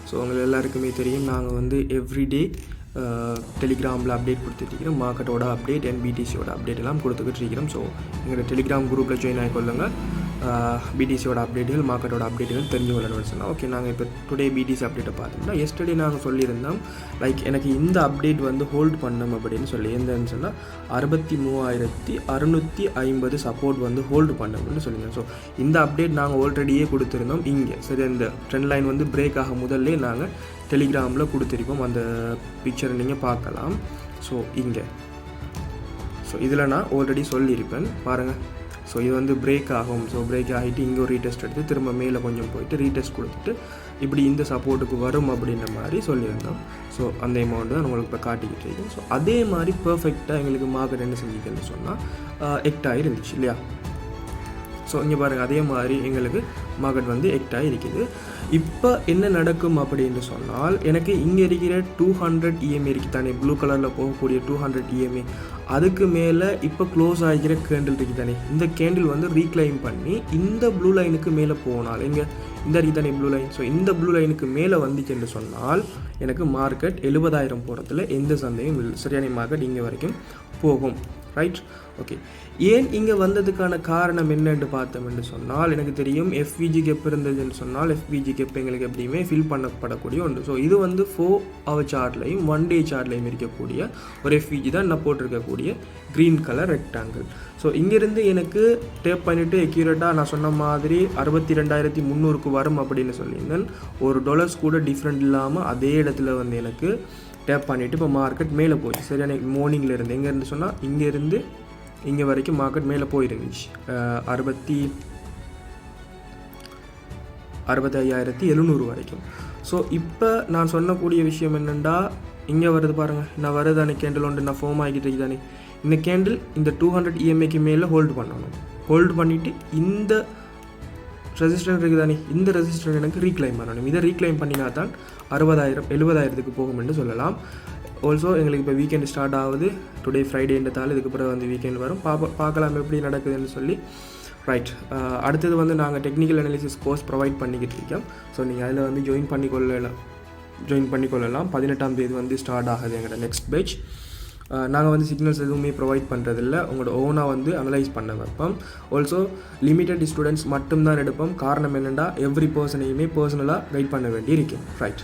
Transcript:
So உங்கள் எல்லாருக்குமே தெரியும் நாங்கள் வந்து எவ்ரிடே டெலிகிராமில் அப்டேட் கொடுத்துட்ருக்கிறோம். மார்க்கெட்டோட அப்டேட் என்பிடிசியோட அப்டேட் எல்லாம் கொடுத்துக்கிட்டு இருக்கிறோம். ஸோ எங்களோட டெலிகிராம் குரூப்பில் ஜாயின் ஆகிக்கொள்ளுங்க. பிடிசியோட அப்டேட்டுகள் மார்க்கெட்டோட அப்டேட்டுகள் தெரிஞ்சு கொள்ளணும்னு சொன்னால் ஓகே. நாங்கள் இப்போ டுடே பிடிசி அப்டேட்டை பார்த்தோம்னா எஸ்டர்டே நாங்கள் சொல்லியிருந்தோம் லைக் எனக்கு இந்த அப்டேட் வந்து ஹோல்ட் பண்ணணும் அப்படின்னு சொல்லி எந்தன்னு சொன்னால் 63,650 சப்போர்ட் வந்து ஹோல்டு பண்ணணும்னு சொல்லியிருந்தோம். ஸோ இந்த அப்டேட் நாங்கள் ஆல்ரெடியே கொடுத்துருந்தோம் இங்கே. சரி, இந்த ட்ரெண்ட் லைன் வந்து பிரேக் ஆக முதல்ல நாங்கள் டெலிகிராமில் கொடுத்துருக்கோம். அந்த பிக்சரை நீங்கள் பார்க்கலாம். ஸோ இங்கே இதில் நான் ஆல்ரெடி சொல்லியிருப்பேன் பாருங்கள். ஸோ இது வந்து பிரேக் ஆகும். ஸோ பிரேக் ஆகிட்டு இங்கே ஒரு ரீடெஸ்ட் எடுத்து திரும்ப மேலே கொஞ்சம் போயிட்டு ரீடெஸ்ட் கொடுத்துட்டு இப்படி இந்த சப்போர்ட்டுக்கு வரும் அப்படின்ற மாதிரி சொல்லியிருந்தோம். ஸோ அந்த அமௌண்ட் தான் உங்களுக்கு இப்போ காட்டிக்கிட்டு இருக்கேன். ஸோ அதே மாதிரி பர்ஃபெக்டாக எங்களுக்கு மார்க்கெட் என்ன செஞ்சுக்கன்னு சொன்னால் எக்டாகி இருந்துச்சு இல்லையா. ஸோ இங்கே பாருங்கள், அதே மாதிரி எங்களுக்கு மார்க்கெட் வந்து எக்டாகி இருக்குது. இப்போ என்ன நடக்கும் அப்படின்னு சொன்னால் எனக்கு இங்கே இருக்கிற 200 EMA இருக்குது தானே, ப்ளூ கலரில் போகக்கூடிய 200 EMA, அதுக்கு மேலே இப்போ க்ளோஸ் ஆகிக்கிற கேண்டில் இருக்குது தானே. இந்த கேண்டில் வந்து ரீக்ளைம் பண்ணி இந்த ப்ளூ லைனுக்கு மேலே போனால் இங்கே இந்த இருக்குது தானே ப்ளூ லைன். ஸோ இந்த ப்ளூ லைனுக்கு மேலே வந்துச்சுன்னு சொன்னால் எனக்கு மார்க்கெட் 70,000 போகிறதுல எந்த சந்தேகம் இல்லை. சரியான மார்க்கெட் இங்கே வரைக்கும் போகும். Right, okay. ஏன் இங்கே வந்ததுக்கான காரணம் என்னென்று பார்த்தோம்னு சொன்னால் எனக்கு தெரியும் FVG கேப் இருந்ததுன்னு சொன்னால் FVG கேப் எங்களுக்கு எப்படியுமே ஃபில் பண்ணப்படக்கூடிய ஒன்று. ஸோ இது வந்து 4 hour சார்ட்லையும் 1 day சார்ட்லையும் இருக்கக்கூடிய ஒரு FVG தான் நான் போட்டிருக்கக்கூடிய க்ரீன் கலர் ரெக்டாங்கிள். ஸோ இங்கேருந்து எனக்கு டேப் பண்ணிவிட்டு எக்யூரேட்டாக நான் சொன்ன மாதிரி 62,300க்கு வரும் அப்படின்னு சொல்லியிருந்தேன். $1 கூட டிஃப்ரெண்ட் இல்லாமல் அதே இடத்துல வந்து எனக்கு டேப் பண்ணிவிட்டு இப்போ மார்க்கெட் மேலே போச்சு. சரி, எனக்கு மார்னிங்கில் இருந்து எங்கேருந்து சொன்னால் இங்கேருந்து இங்கே வரைக்கும் மார்க்கெட் மேலே போயிருந்துச்சு 65,700 வரைக்கும். ஸோ இப்போ நான் சொன்னக்கூடிய விஷயம் என்னென்னா இங்கே வருது பாருங்கள், நான் வருதானே கேண்டில் ஒன்று நான் ஃபார்ம் ஆகிட்டு தானே. இந்த கேண்டில் இந்த 200 EMAக்கு மேலே ஹோல்டு பண்ணணும். ஹோல்டு பண்ணிவிட்டு இந்த ரெசிஸ்டன்ட் இருக்குது தானே, இந்த ரெசிஸ்டன்ட் எனக்கு ரீக்ளைம் பண்ணணும். இதை ரீக்ளைம் பண்ணினா தான் 60,000 70,000க்கு போகும் என்று சொல்லலாம். ஆல்சோ எங்களுக்கு இப்போ வீக்கெண்ட் ஸ்டார்ட் ஆகுது. டுடே ஃப்ரைடேன்றதால இதுக்கு பிறகு வந்து வீக்கெண்ட் வரும். பார்க்கலாம் எப்படி நடக்குதுன்னு சொல்லி. ரைட், அடுத்தது வந்து நாங்கள் டெக்னிக்கல் அனாலிசிஸ் கோர்ஸ் ப்ரொவைட் பண்ணிக்கிட்டு இருக்கோம். ஸோ நீங்கள் அதில் வந்து ஜாயின் பண்ணிக்கொள்ளலாம். 18ஆம் தேதி வந்து ஸ்டார்ட் ஆகுது எங்களோட நெக்ஸ்ட் பேட்ச். நாங்கள் வந்து சிக்னல்ஸ் எதுவுமே ப்ரொவைட் பண்ணுறதில்ல, உங்களோட ஓனாக வந்து அனலைஸ் பண்ண வைப்போம். ஆல்சோ லிமிட்டட் ஸ்டூடெண்ட்ஸ் மட்டும்தான் எடுப்போம். காரணம் என்னென்னா எவ்ரி பர்சனையுமே பர்சனலாக கைட் பண்ண வேண்டி இருக்கும். ரைட்,